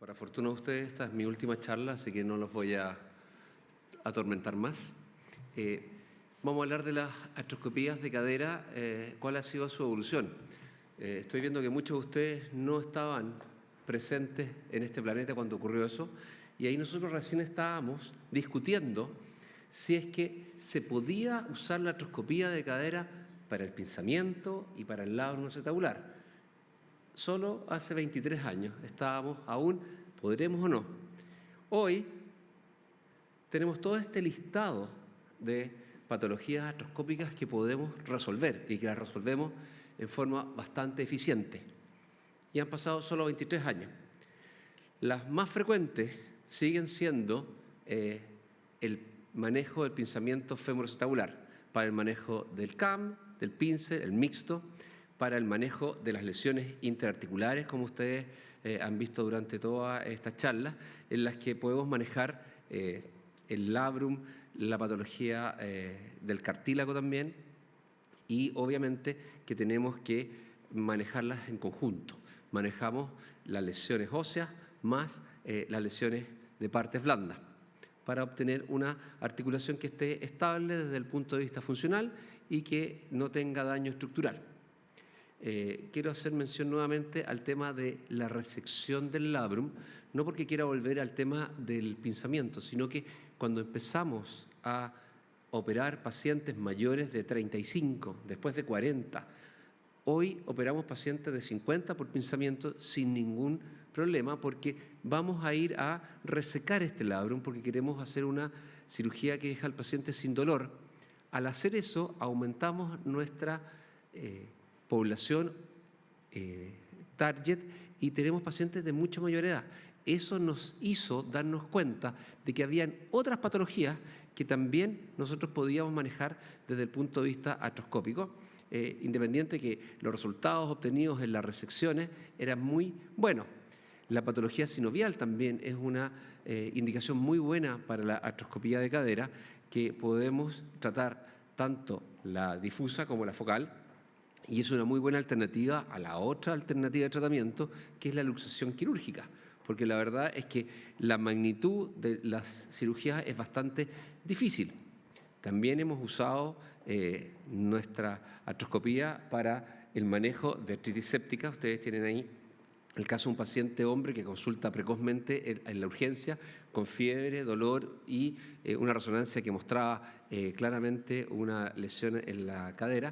Para fortuna de ustedes, esta es mi última charla, así que no los voy a atormentar más. Vamos a hablar de las artroscopías de cadera, cuál ha sido su evolución. Estoy viendo que muchos de ustedes no estaban presentes en este planeta cuando ocurrió eso, y ahí nosotros recién estábamos discutiendo si es que se podía usar la artroscopía de cadera para el pinzamiento y para el labrum acetabular. Solo hace 23 años estábamos aún, ¿podremos o no? Hoy tenemos todo este listado de patologías artroscópicas que podemos resolver y que las resolvemos en forma bastante eficiente. Y han pasado solo 23 años. Las más frecuentes siguen siendo el manejo del pinzamiento femoroacetabular, para el manejo del CAM, del pince, el mixto, para el manejo de las lesiones interarticulares, como ustedes han visto durante todas estas charlas, en las que podemos manejar el labrum, la patología del cartílago también, y obviamente que tenemos que manejarlas en conjunto. Manejamos las lesiones óseas más las lesiones de partes blandas, para obtener una articulación que esté estable desde el punto de vista funcional y que no tenga daño estructural. Quiero hacer mención nuevamente al tema de la resección del labrum, no porque quiera volver al tema del pinzamiento, sino que cuando empezamos a operar pacientes mayores de 35, después de 40, hoy operamos pacientes de 50 por pinzamiento sin ningún problema, porque vamos a ir a resecar este labrum porque queremos hacer una cirugía que deja al paciente sin dolor. Al hacer eso, aumentamos nuestra población target y tenemos pacientes de mucha mayor edad. Eso nos hizo darnos cuenta de que habían otras patologías que también nosotros podíamos manejar desde el punto de vista artroscópico, independiente que los resultados obtenidos en las resecciones eran muy buenos. La patología sinovial también es una indicación muy buena para la artroscopía de cadera, que podemos tratar tanto la difusa como la focal, y es una muy buena alternativa a la otra alternativa de tratamiento, que es la luxación quirúrgica, porque la verdad es que la magnitud de las cirugías es bastante difícil. También hemos usado nuestra artroscopía para el manejo de artritis séptica. Ustedes tienen ahí el caso de un paciente hombre que consulta precozmente en la urgencia con fiebre, dolor y una resonancia que mostraba claramente una lesión en la cadera.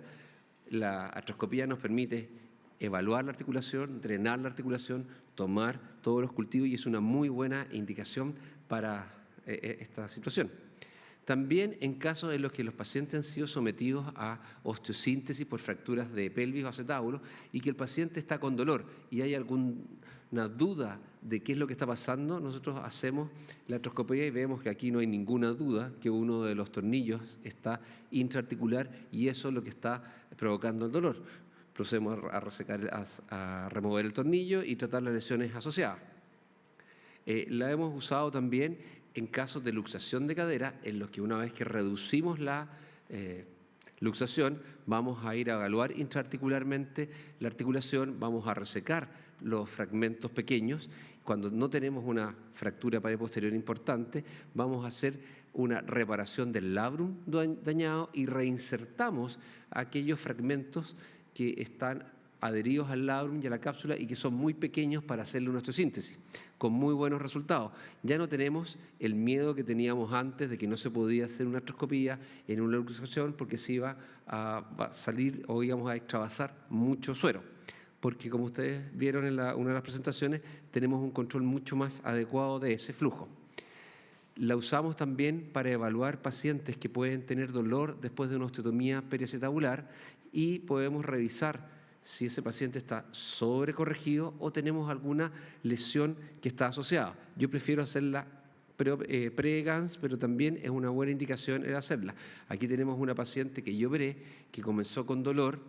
La artroscopía nos permite evaluar la articulación, drenar la articulación, tomar todos los cultivos y es una muy buena indicación para esta situación. También en casos en los que los pacientes han sido sometidos a osteosíntesis por fracturas de pelvis o acetábulo y que el paciente está con dolor y hay alguna duda de qué es lo que está pasando, nosotros hacemos la artroscopía y vemos que aquí no hay ninguna duda que uno de los tornillos está intraarticular y eso es lo que está provocando el dolor. Procedemos a resecar, a remover el tornillo y tratar las lesiones asociadas. La hemos usado también en casos de luxación de cadera, en los que una vez que reducimos la luxación, vamos a ir a evaluar intraarticularmente la articulación, vamos a resecar los fragmentos pequeños. Cuando no tenemos una fractura pared posterior importante, vamos a hacer una reparación del labrum dañado y reinsertamos aquellos fragmentos que están adheridos al labrum y a la cápsula y que son muy pequeños para hacerle una osteosíntesis, con muy buenos resultados. Ya no tenemos el miedo que teníamos antes de que no se podía hacer una artroscopía en una luxación porque se iba a salir o íbamos a extravasar mucho suero, porque como ustedes vieron en una de las presentaciones, tenemos un control mucho más adecuado de ese flujo. La usamos también para evaluar pacientes que pueden tener dolor después de una osteotomía periacetabular y podemos revisar si ese paciente está sobrecorregido o tenemos alguna lesión que está asociada. Yo prefiero hacerla pre-GANS, pero también es una buena indicación el hacerla. Aquí tenemos una paciente que yo operé, que comenzó con dolor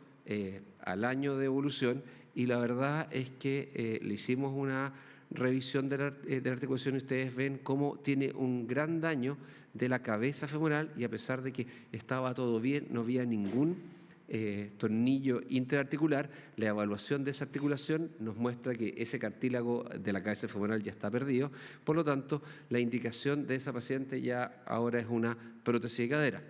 al año de evolución y la verdad es que le hicimos una revisión de la articulación y ustedes ven cómo tiene un gran daño de la cabeza femoral y a pesar de que estaba todo bien, no había ningún tornillo interarticular, la evaluación de esa articulación nos muestra que ese cartílago de la cabeza femoral ya está perdido, por lo tanto, la indicación de esa paciente ya ahora es una prótesis de cadera.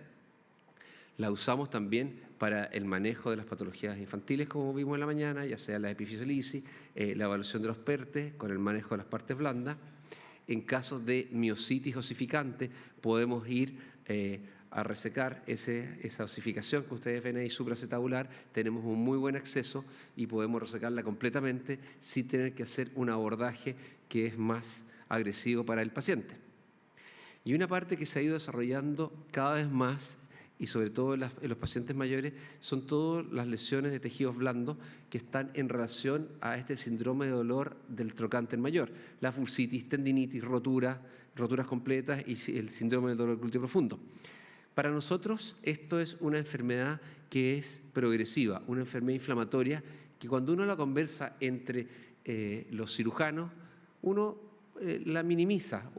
La usamos también para el manejo de las patologías infantiles, como vimos en la mañana, ya sea la epifisiolisis, la evaluación de los PERTES con el manejo de las partes blandas. En casos de miositis osificante, podemos ir a resecar esa osificación que ustedes ven ahí supracetabular. Tenemos un muy buen acceso y podemos resecarla completamente sin tener que hacer un abordaje que es más agresivo para el paciente. Y una parte que se ha ido desarrollando cada vez más, y sobre todo en los pacientes mayores, son todas las lesiones de tejidos blandos que están en relación a este síndrome de dolor del trocánter mayor, la bursitis, tendinitis, roturas completas y el síndrome del dolor glúteo profundo. Para nosotros esto es una enfermedad que es progresiva, una enfermedad inflamatoria que cuando uno la conversa entre los cirujanos, uno la minimiza.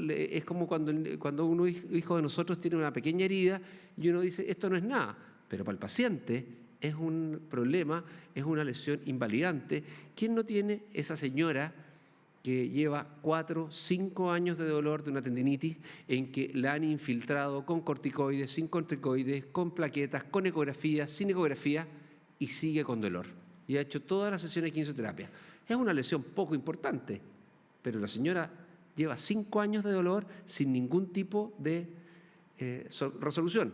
Es como cuando un hijo de nosotros tiene una pequeña herida y uno dice, esto no es nada, pero para el paciente es un problema, es una lesión invalidante. ¿Quién no tiene esa señora que lleva 4, 5 años de dolor de una tendinitis en que la han infiltrado con corticoides, sin corticoides, con plaquetas, con ecografía, sin ecografía y sigue con dolor? Y ha hecho todas las sesiones de quimioterapia. Es una lesión poco importante, pero la señora lleva 5 años de dolor sin ningún tipo de resolución.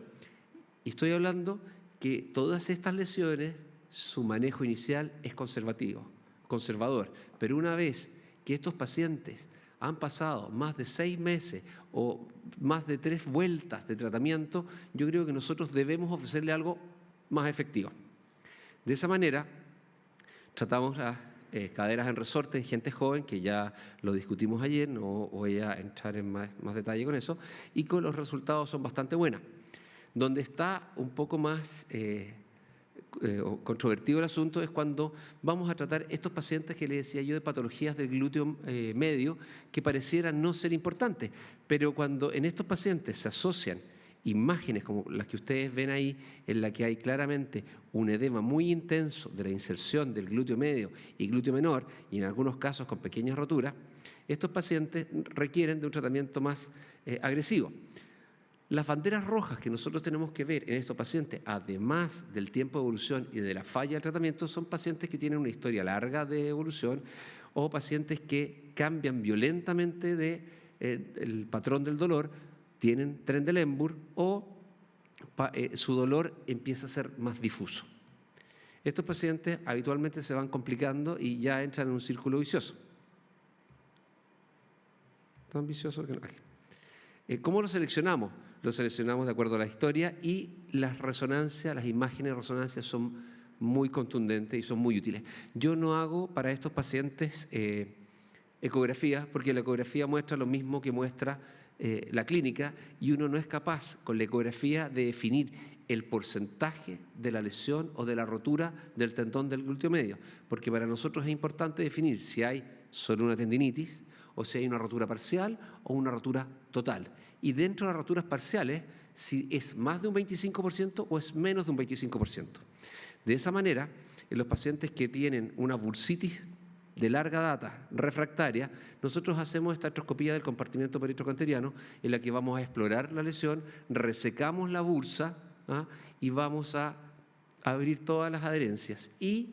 Y estoy hablando que todas estas lesiones, su manejo inicial es conservador, pero una vez que estos pacientes han pasado más de 6 meses o más de 3 vueltas de tratamiento, yo creo que nosotros debemos ofrecerle algo más efectivo. De esa manera, tratamos las caderas en resorte en gente joven, que ya lo discutimos ayer, no voy a entrar en más detalle con eso, y con los resultados son bastante buenos. Donde está un poco más controvertido el asunto es cuando vamos a tratar estos pacientes que les decía yo de patologías del glúteo medio que parecieran no ser importantes, pero cuando en estos pacientes se asocian imágenes como las que ustedes ven ahí, en la que hay claramente un edema muy intenso de la inserción del glúteo medio y glúteo menor, y en algunos casos con pequeñas roturas, estos pacientes requieren de un tratamiento más agresivo. Las banderas rojas que nosotros tenemos que ver en estos pacientes, además del tiempo de evolución y de la falla del tratamiento, son pacientes que tienen una historia larga de evolución o pacientes que cambian violentamente el patrón del dolor, tienen Trendelenburg o su dolor empieza a ser más difuso. Estos pacientes habitualmente se van complicando y ya entran en un círculo vicioso. Tan vicioso que no. ¿Cómo lo seleccionamos? Lo seleccionamos de acuerdo a la historia y las resonancias, las imágenes de resonancia son muy contundentes y son muy útiles. Yo no hago para estos pacientes ecografías porque la ecografía muestra lo mismo que muestra la clínica y uno no es capaz con la ecografía de definir el porcentaje de la lesión o de la rotura del tendón del glúteo medio, porque para nosotros es importante definir si hay solo una tendinitis o si hay una rotura parcial o una rotura total. Y dentro de las roturas parciales, si es más de un 25% o es menos de un 25%. De esa manera, en los pacientes que tienen una bursitis de larga data refractaria, nosotros hacemos esta artroscopía del compartimento peritrocanteriano en la que vamos a explorar la lesión, resecamos la bursa y vamos a abrir todas las adherencias. Y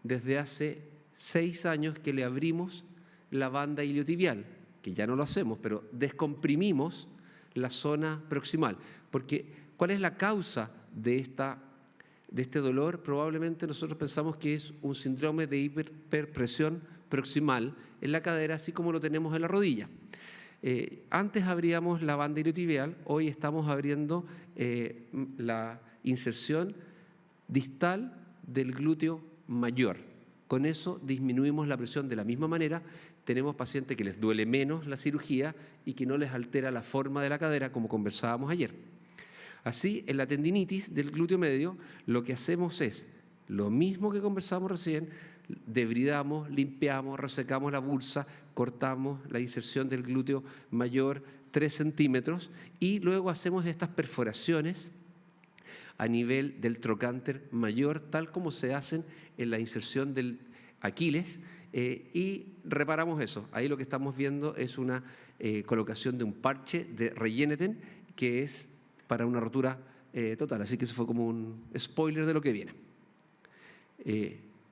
desde hace 6 años que le abrimos la banda iliotibial, que ya no lo hacemos, pero descomprimimos la zona proximal. Porque, ¿cuál es la causa de este dolor? Probablemente nosotros pensamos que es un síndrome de hiperpresión proximal en la cadera, así como lo tenemos en la rodilla. Antes abríamos la banda iliotibial, hoy estamos abriendo la inserción distal del glúteo mayor. Con eso disminuimos la presión de la misma manera. Tenemos pacientes que les duele menos la cirugía y que no les altera la forma de la cadera, como conversábamos ayer. Así, en la tendinitis del glúteo medio, lo que hacemos es lo mismo que conversamos recién: debridamos, limpiamos, resecamos la bursa, cortamos la inserción del glúteo mayor 3 centímetros y luego hacemos estas perforaciones a nivel del trocánter mayor, tal como se hacen en la inserción del Aquiles, y reparamos eso. Ahí lo que estamos viendo es una colocación de un parche de Regeneten, que es para una rotura total. Así que eso fue como un spoiler de lo que viene.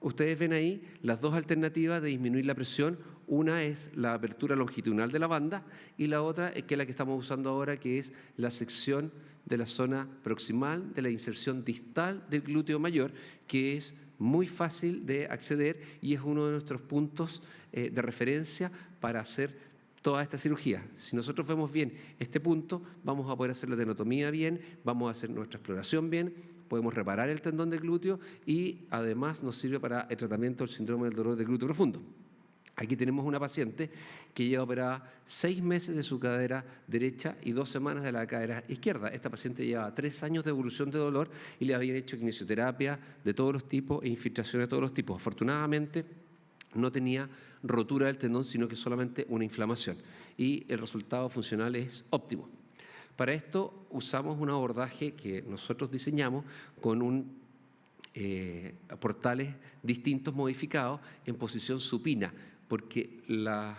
Ustedes ven ahí las dos alternativas de disminuir la presión. Una es la apertura longitudinal de la banda y la otra es que la que estamos usando ahora, que es la sección de la zona proximal de la inserción distal del glúteo mayor, que es muy fácil de acceder y es uno de nuestros puntos de referencia para hacer toda esta cirugía. Si nosotros vemos bien este punto, vamos a poder hacer la tenotomía bien, vamos a hacer nuestra exploración bien, podemos reparar el tendón del glúteo y además nos sirve para el tratamiento del síndrome del dolor del glúteo profundo. Aquí tenemos una paciente que lleva operada 6 meses de su cadera derecha y 2 semanas de la cadera izquierda. Esta paciente lleva 3 años de evolución de dolor y le habían hecho kinesioterapia de todos los tipos e infiltraciones de todos los tipos. Afortunadamente, no tenía rotura del tendón, sino que solamente una inflamación. Y el resultado funcional es óptimo. Para esto usamos un abordaje que nosotros diseñamos con portales distintos modificados en posición supina, porque la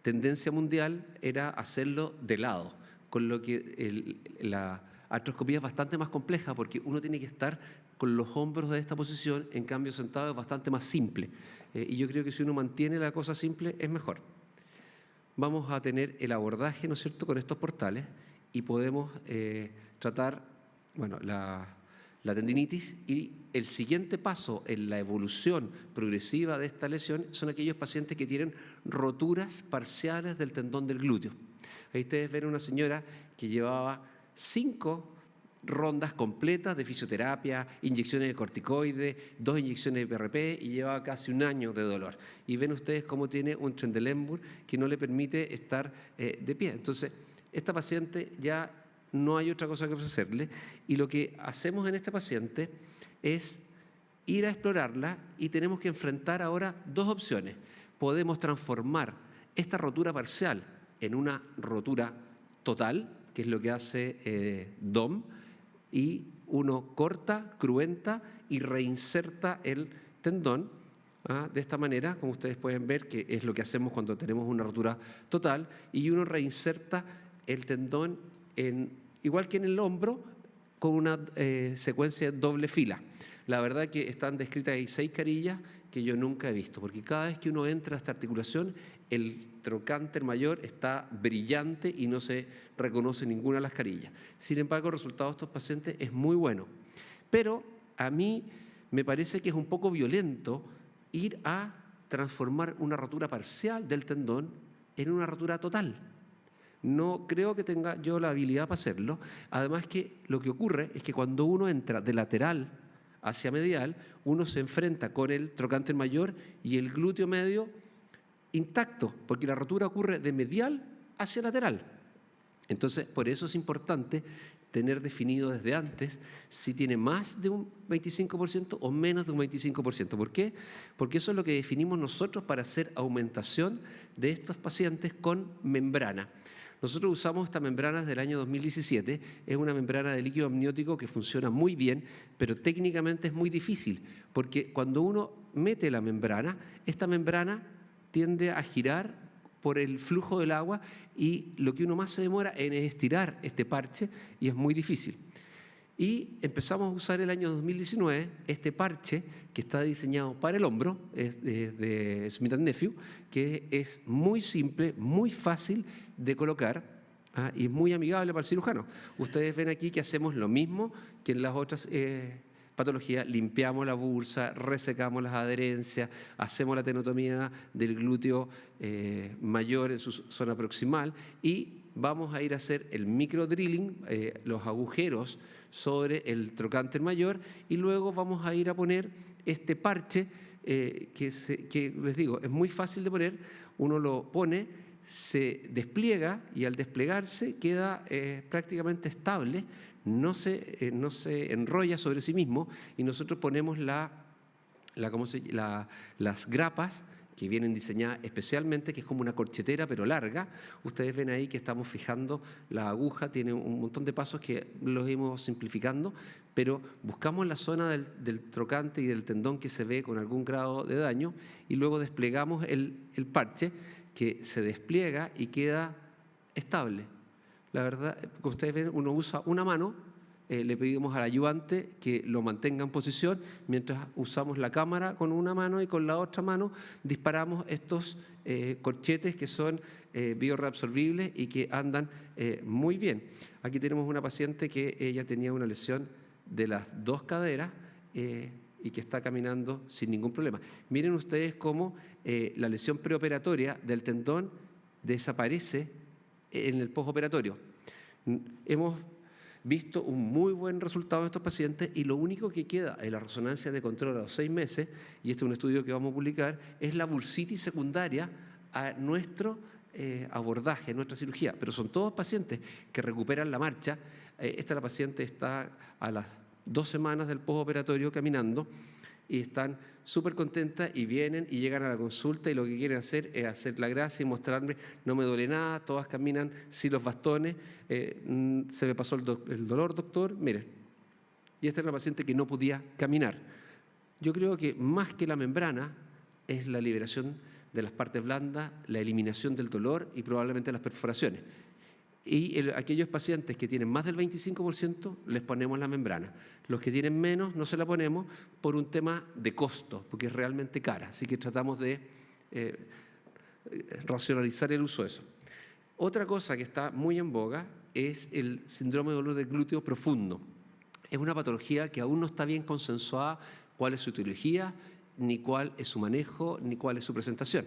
tendencia mundial era hacerlo de lado, con lo que la artroscopía es bastante más compleja porque uno tiene que estar con los hombros de esta posición, en cambio sentado es bastante más simple. Y yo creo que si uno mantiene la cosa simple es mejor. Vamos a tener el abordaje, ¿no es cierto?, con estos portales y podemos tratar, bueno, la tendinitis, y el siguiente paso en la evolución progresiva de esta lesión son aquellos pacientes que tienen roturas parciales del tendón del glúteo. Ahí ustedes ven una señora que llevaba 5 rondas completas de fisioterapia, inyecciones de corticoides, 2 inyecciones de PRP y llevaba casi 1 año de dolor. Y ven ustedes cómo tiene un Trendelenburg que no le permite estar de pie. Entonces, esta paciente ya no hay otra cosa que ofrecerle y lo que hacemos en esta paciente es ir a explorarla y tenemos que enfrentar ahora 2 opciones. Podemos transformar esta rotura parcial en una rotura total, que es lo que hace DOM, y uno corta, cruenta y reinserta el tendón de esta manera, como ustedes pueden ver, que es lo que hacemos cuando tenemos una rotura total, y uno reinserta el tendón igual que en el hombro, con una secuencia de doble fila. La verdad que están descritas ahí 6 carillas que yo nunca he visto, porque cada vez que uno entra a esta articulación, el trocánter mayor está brillante y no se reconoce ninguna de las carillas. Sin embargo, el resultado de estos pacientes es muy bueno. Pero a mí me parece que es un poco violento ir a transformar una rotura parcial del tendón en una rotura total. No creo que tenga yo la habilidad para hacerlo. Además que lo que ocurre es que cuando uno entra de lateral hacia medial, uno se enfrenta con el trocánter mayor y el glúteo medio intacto, porque la rotura ocurre de medial hacia lateral. Entonces, por eso es importante tener definido desde antes si tiene más de un 25% o menos de un 25%. ¿Por qué? Porque eso es lo que definimos nosotros para hacer aumentación de estos pacientes con membrana. Nosotros usamos esta membrana desde el año 2017, es una membrana de líquido amniótico que funciona muy bien, pero técnicamente es muy difícil, porque cuando uno mete la membrana, esta membrana tiende a girar por el flujo del agua y lo que uno más se demora en es estirar este parche y es muy difícil. Y empezamos a usar el año 2019 este parche que está diseñado para el hombro, es de Smith & Nephew, que es muy simple, muy fácil de colocar y muy amigable para el cirujano. Ustedes ven aquí que hacemos lo mismo que en las otras patologías, limpiamos la bursa, resecamos las adherencias, hacemos la tenotomía del glúteo mayor en su zona proximal y vamos a ir a hacer el microdrilling, los agujeros sobre el trocánter mayor y luego vamos a ir a poner este parche que les digo, es muy fácil de poner, uno lo pone, se despliega y al desplegarse queda prácticamente estable, no se enrolla sobre sí mismo y nosotros ponemos las grapas que vienen diseñadas especialmente, que es como una corchetera pero larga. Ustedes ven ahí que estamos fijando la aguja, tiene un montón de pasos que los hemos simplificando, pero buscamos la zona del trocante y del tendón que se ve con algún grado de daño y luego desplegamos el parche que se despliega y queda estable. La verdad, como ustedes ven, uno usa una mano. Le pedimos al ayudante que lo mantenga en posición mientras usamos la cámara con una mano y con la otra mano disparamos estos corchetes que son bioreabsorbibles y que andan muy bien. Aquí tenemos una paciente que ella tenía una lesión de las dos caderas y que está caminando sin ningún problema. Miren ustedes cómo la lesión preoperatoria del tendón desaparece en el postoperatorio. Hemos visto un muy buen resultado en estos pacientes y lo único que queda en la resonancia de control a los 6 meses, y este es un estudio que vamos a publicar, es la bursitis secundaria a nuestro abordaje, a nuestra cirugía. Pero son todos pacientes que recuperan la marcha. La paciente está a las 2 semanas del postoperatorio caminando y están súper contentas y vienen y llegan a la consulta y lo que quieren hacer es hacer la gracia y mostrarme, no me duele nada, todas caminan sin los bastones, se me pasó el dolor, doctor, miren. Y esta es una paciente que no podía caminar. Yo creo que más que la membrana es la liberación de las partes blandas, la eliminación del dolor y probablemente las perforaciones. Y aquellos pacientes que tienen más del 25% les ponemos la membrana. Los que tienen menos no se la ponemos por un tema de costo, porque es realmente cara. Así que tratamos de racionalizar el uso de eso. Otra cosa que está muy en boga es el síndrome de dolor del glúteo profundo. Es una patología que aún no está bien consensuada cuál es su etiología, ni cuál es su manejo, ni cuál es su presentación.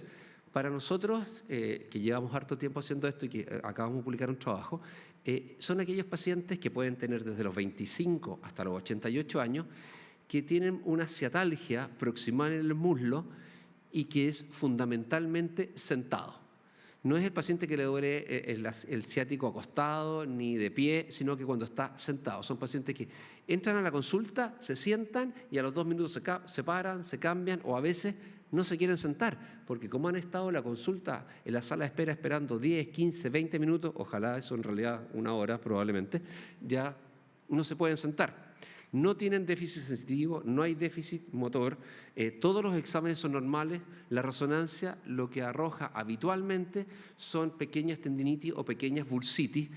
Para nosotros, que llevamos harto tiempo haciendo esto y que acabamos de publicar un trabajo, son aquellos pacientes que pueden tener desde los 25 hasta los 88 años, que tienen una ciatalgia proximal en el muslo y que es fundamentalmente sentado. No es el paciente que le duele el ciático acostado ni de pie, sino que cuando está sentado. Son pacientes que entran a la consulta, se sientan y a los 2 minutos se paran, se cambian o a veces no se quieren sentar, porque como han estado en la consulta en la sala de espera esperando 10, 15, 20 minutos, ojalá eso en realidad 1 hora probablemente, ya no se pueden sentar. No tienen déficit sensitivo, no hay déficit motor, todos los exámenes son normales, la resonancia lo que arroja habitualmente son pequeñas tendinitis o pequeñas bursitis,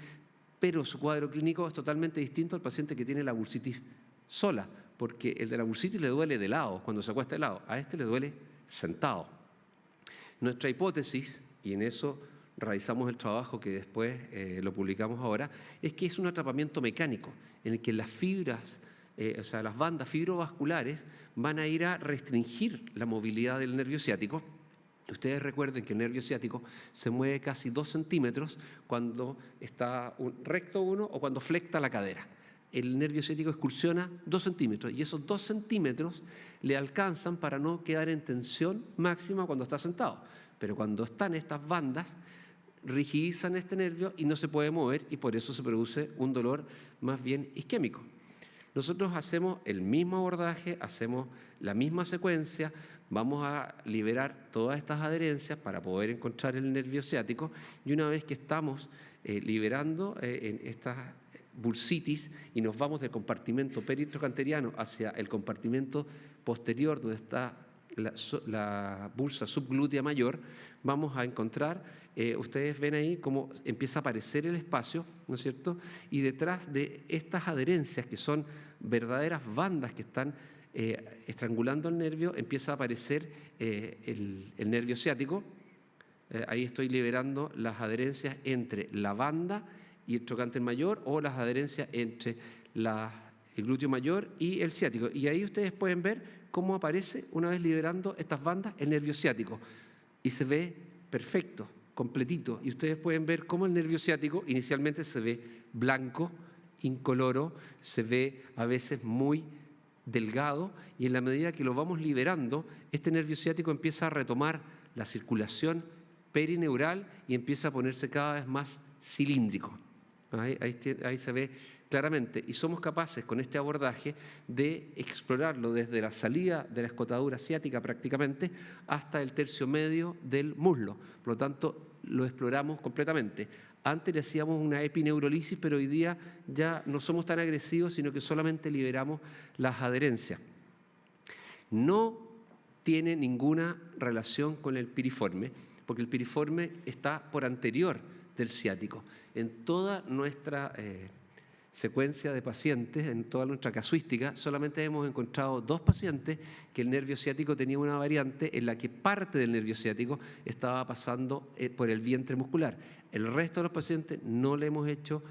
pero su cuadro clínico es totalmente distinto al paciente que tiene la bursitis sola, porque el de la bursitis le duele de lado, cuando se acuesta de lado, a este le duele sentado. Nuestra hipótesis, y en eso realizamos el trabajo que después lo publicamos ahora, es que es un atrapamiento mecánico en el que las fibras, las bandas fibrovasculares van a ir a restringir la movilidad del nervio ciático. Ustedes recuerden que el nervio ciático se mueve casi 2 centímetros cuando está recto uno o cuando flecta la cadera. El nervio ciático excursiona 2 centímetros y esos 2 centímetros le alcanzan para no quedar en tensión máxima cuando está sentado. Pero cuando están estas bandas, rigidizan este nervio y no se puede mover y por eso se produce un dolor más bien isquémico. Nosotros hacemos el mismo abordaje, hacemos la misma secuencia, vamos a liberar todas estas adherencias para poder encontrar el nervio ciático y una vez que estamos liberando en estas bursitis y nos vamos del compartimento peritrocanteriano hacia el compartimento posterior donde está la bursa subglútea mayor, vamos a encontrar, ustedes ven ahí cómo empieza a aparecer el espacio, ¿no es cierto? Y detrás de estas adherencias, que son verdaderas bandas que están estrangulando el nervio, empieza a aparecer el nervio ciático. Ahí estoy liberando las adherencias entre la banda y el trocánter mayor o las adherencias entre el glúteo mayor y el ciático. Y ahí ustedes pueden ver cómo aparece, una vez liberando estas bandas, el nervio ciático. Y se ve perfecto, completito. Y ustedes pueden ver cómo el nervio ciático inicialmente se ve blanco, incoloro, se ve a veces muy delgado y en la medida que lo vamos liberando, este nervio ciático empieza a retomar la circulación perineural y empieza a ponerse cada vez más cilíndrico. Ahí se ve claramente, y somos capaces con este abordaje de explorarlo desde la salida de la escotadura ciática prácticamente hasta el tercio medio del muslo. Por lo tanto, lo exploramos completamente. Antes le hacíamos una epineurolisis, pero hoy día ya no somos tan agresivos, sino que solamente liberamos las adherencias. No tiene ninguna relación con el piriforme, porque el piriforme está por anterior del ciático. En toda nuestra secuencia de pacientes, en toda nuestra casuística, solamente hemos encontrado 2 pacientes que el nervio ciático tenía una variante en la que parte del nervio ciático estaba pasando por el vientre muscular. El resto de los pacientes no le hemos hecho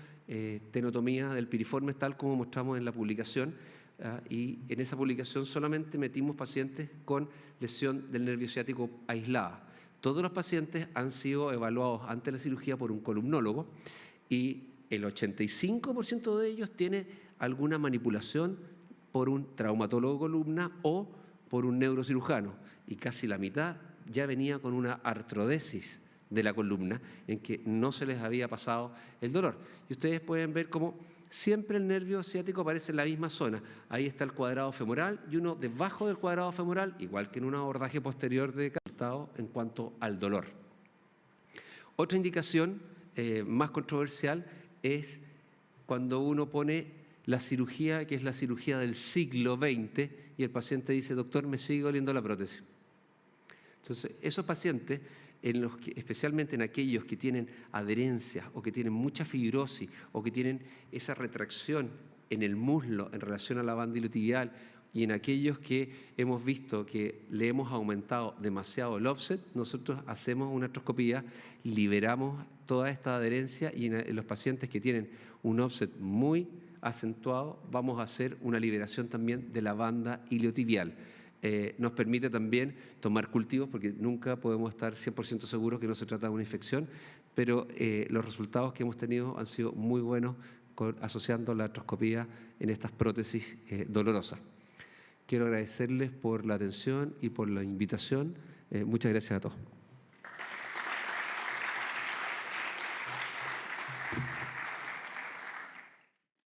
tenotomía del piriforme tal como mostramos en la publicación, y en esa publicación solamente metimos pacientes con lesión del nervio ciático aislada. Todos los pacientes han sido evaluados antes de la cirugía por un columnólogo y el 85% de ellos tiene alguna manipulación por un traumatólogo columna o por un neurocirujano, y casi la mitad ya venía con una artrodesis de la columna en que no se les había pasado el dolor. Y ustedes pueden ver cómo siempre el nervio ciático aparece en la misma zona. Ahí está el cuadrado femoral y uno debajo del cuadrado femoral, igual que en un abordaje posterior de resultado en cuanto al dolor. Otra indicación más controversial es cuando uno pone la cirugía, que es la cirugía del siglo XX, y el paciente dice, doctor, me sigue doliendo la prótesis. Entonces, esos pacientes, especialmente en aquellos que tienen adherencias o que tienen mucha fibrosis o que tienen esa retracción en el muslo en relación a la banda iliotibial, y en aquellos que hemos visto que le hemos aumentado demasiado el offset, nosotros hacemos una artroscopía, liberamos toda esta adherencia, y en los pacientes que tienen un offset muy acentuado vamos a hacer una liberación también de la banda iliotibial. Nos permite también tomar cultivos, porque nunca podemos estar 100% seguros que no se trata de una infección, pero los resultados que hemos tenido han sido muy buenos asociando la artroscopía en estas prótesis dolorosas. Quiero agradecerles por la atención y por la invitación. Muchas gracias a todos.